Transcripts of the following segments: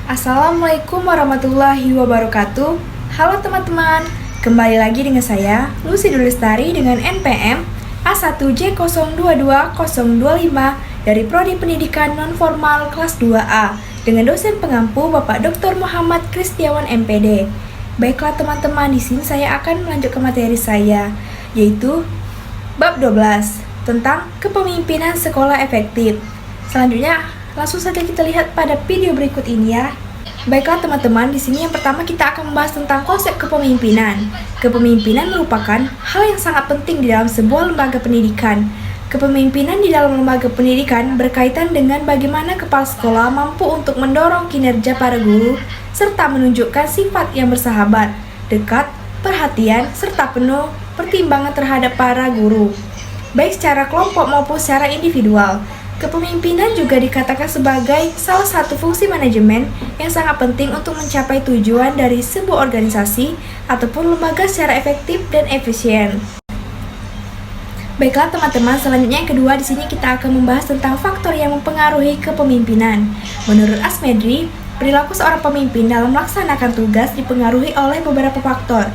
Assalamualaikum warahmatullahi wabarakatuh. Halo teman-teman, kembali lagi dengan saya Lucy Dulestari dengan NPM A1J022025 dari Prodi Pendidikan Nonformal kelas 2A dengan dosen pengampu Bapak Dr. Muhammad Kristiawan MPD. Baiklah teman-teman, di sini saya akan melanjutkan materi saya, yaitu bab 12 tentang kepemimpinan sekolah efektif. Selanjutnya langsung saja kita lihat pada video berikut ini ya. Baiklah teman-teman, di sini yang pertama kita akan membahas tentang konsep kepemimpinan. Kepemimpinan merupakan hal yang sangat penting di dalam sebuah lembaga pendidikan. Kepemimpinan di dalam lembaga pendidikan berkaitan dengan bagaimana kepala sekolah mampu untuk mendorong kinerja para guru serta menunjukkan sifat yang bersahabat, dekat, perhatian, serta penuh pertimbangan terhadap para guru, baik secara kelompok maupun secara individual. Kepemimpinan juga dikatakan sebagai salah satu fungsi manajemen yang sangat penting untuk mencapai tujuan dari sebuah organisasi ataupun lembaga secara efektif dan efisien. Baiklah teman-teman, selanjutnya yang kedua di sini kita akan membahas tentang faktor yang mempengaruhi kepemimpinan. Menurut Asmedri, perilaku seorang pemimpin dalam melaksanakan tugas dipengaruhi oleh beberapa faktor.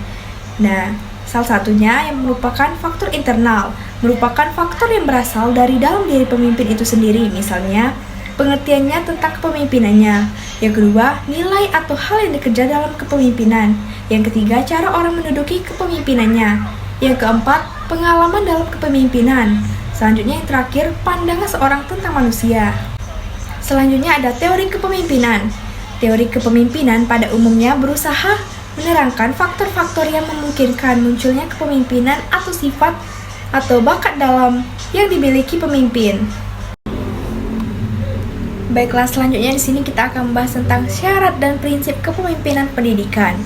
Nah, salah satunya yang merupakan faktor internal, merupakan faktor yang berasal dari dalam diri pemimpin itu sendiri, misalnya pengertiannya tentang kepemimpinannya. Yang kedua, nilai atau hal yang dikerja dalam kepemimpinan. Yang ketiga, cara orang menduduki kepemimpinannya. Yang keempat, pengalaman dalam kepemimpinan. Selanjutnya yang terakhir, pandangan seorang tentang manusia. Selanjutnya ada teori kepemimpinan. Teori kepemimpinan pada umumnya berusaha menerangkan faktor-faktor yang memungkinkan munculnya kepemimpinan atau sifat atau bakat dalam yang dimiliki pemimpin. Baiklah, selanjutnya di sini kita akan membahas tentang syarat dan prinsip kepemimpinan pendidikan.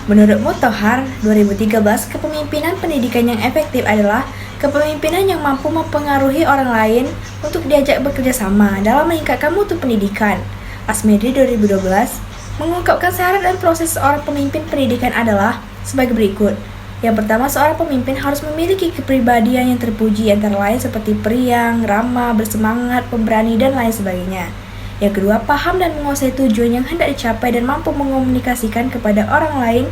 Menurut Mutahar 2013, kepemimpinan pendidikan yang efektif adalah kepemimpinan yang mampu mempengaruhi orang lain untuk diajak bekerja sama dalam meningkatkan mutu pendidikan. Asmedri 2012 mengungkapkan syarat dan proses seorang pemimpin pendidikan adalah sebagai berikut. Yang pertama, seorang pemimpin harus memiliki kepribadian yang terpuji, antara lain seperti periang, ramah, bersemangat, pemberani, dan lain sebagainya. Yang kedua, paham dan menguasai tujuan yang hendak dicapai dan mampu mengomunikasikan kepada orang lain,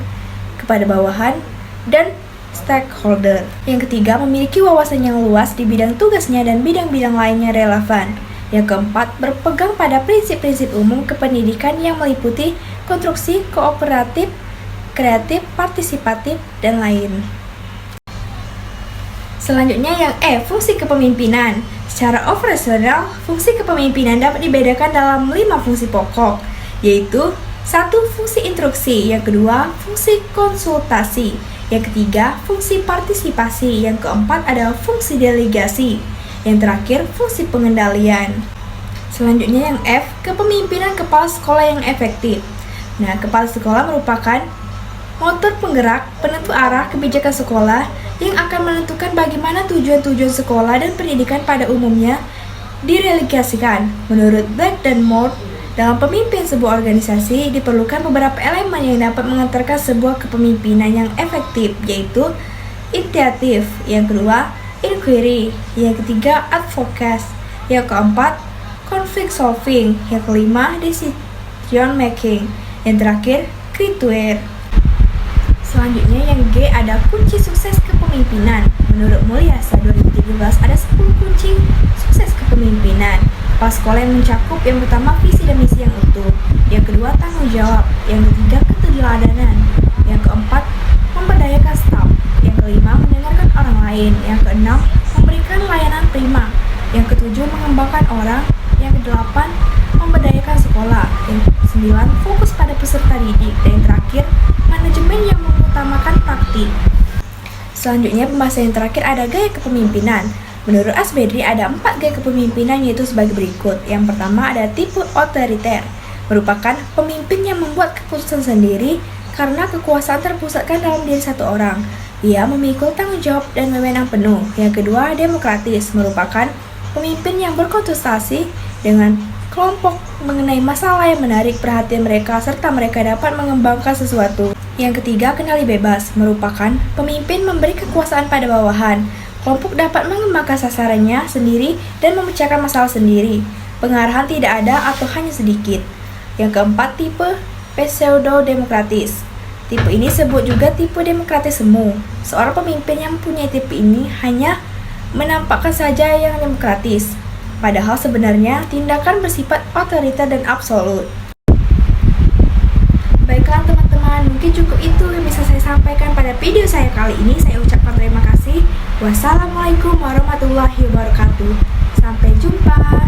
kepada bawahan, dan stakeholder. Yang ketiga, memiliki wawasan yang luas di bidang tugasnya dan bidang-bidang lainnya relevan. Yang keempat, berpegang pada prinsip-prinsip umum kependidikan yang meliputi konstruksi, kooperatif, kreatif, partisipatif, dan lain. Selanjutnya yang E, fungsi kepemimpinan. Secara operasional, fungsi kepemimpinan dapat dibedakan dalam 5 fungsi pokok, yaitu 1. Fungsi instruksi, yang kedua, fungsi konsultasi, yang ketiga, fungsi partisipasi, yang keempat adalah fungsi delegasi, yang terakhir, fungsi pengendalian. Selanjutnya yang F, kepemimpinan kepala sekolah yang efektif. Nah, kepala sekolah merupakan motor penggerak, penentu arah kebijakan sekolah yang akan menentukan bagaimana tujuan-tujuan sekolah dan pendidikan pada umumnya direalisasikan. Menurut Black dan Moore, dalam pemimpin sebuah organisasi diperlukan beberapa elemen yang dapat mengantarkan sebuah kepemimpinan yang efektif, yaitu initiatif, yang kedua inquiry, yang ketiga advocacy, yang keempat conflict solving, yang kelima decision making, yang terakhir critique. Selanjutnya yang G ada kunci sukses kepemimpinan. Menurut Mulyasa 2013 ada 10 kunci sukses kepemimpinan. Kepala sekolah yang mencakup yang pertama visi dan misi yang utuh, yang kedua tanggung jawab, yang ketiga keteladanan, yang keempat memberdayakan staf, yang kelima mendengarkan orang lain, yang keenam memberikan layanan prima, yang ketujuh mengembangkan orang, yang kedelapan memberdayakan sekolah, yang kesembilan fokus pada peserta didik, dan yang terakhir manajemen yang mengutamakan praktik. Selanjutnya pembahasan yang terakhir ada gaya kepemimpinan. Menurut Asmedri ada 4 gaya kepemimpinan, yaitu sebagai berikut. Yang pertama ada tipe otoriter, merupakan pemimpin yang membuat keputusan sendiri karena kekuasaan terpusatkan dalam diri satu orang. Ia memikul tanggung jawab dan wewenang penuh. Yang kedua, demokratis, merupakan pemimpin yang berkonsultasi dengan kelompok mengenai masalah yang menarik perhatian mereka serta mereka dapat mengembangkan sesuatu. Yang ketiga, kendali bebas, merupakan pemimpin memberi kekuasaan pada bawahan. Kelompok dapat mengembangkan sasarannya sendiri dan memecahkan masalah sendiri. Pengarahan tidak ada atau hanya sedikit. Yang keempat, tipe pseudo-demokratis. Tipe ini disebut juga tipe demokratis semu. Seorang pemimpin yang mempunyai tipe ini hanya menampakkan saja yang demokratis, padahal sebenarnya tindakan bersifat otoriter dan absolut. Baiklah teman-teman, mungkin cukup itu yang bisa saya sampaikan pada video saya kali ini. Saya ucapkan terima kasih. Wassalamualaikum warahmatullahi wabarakatuh. Sampai jumpa.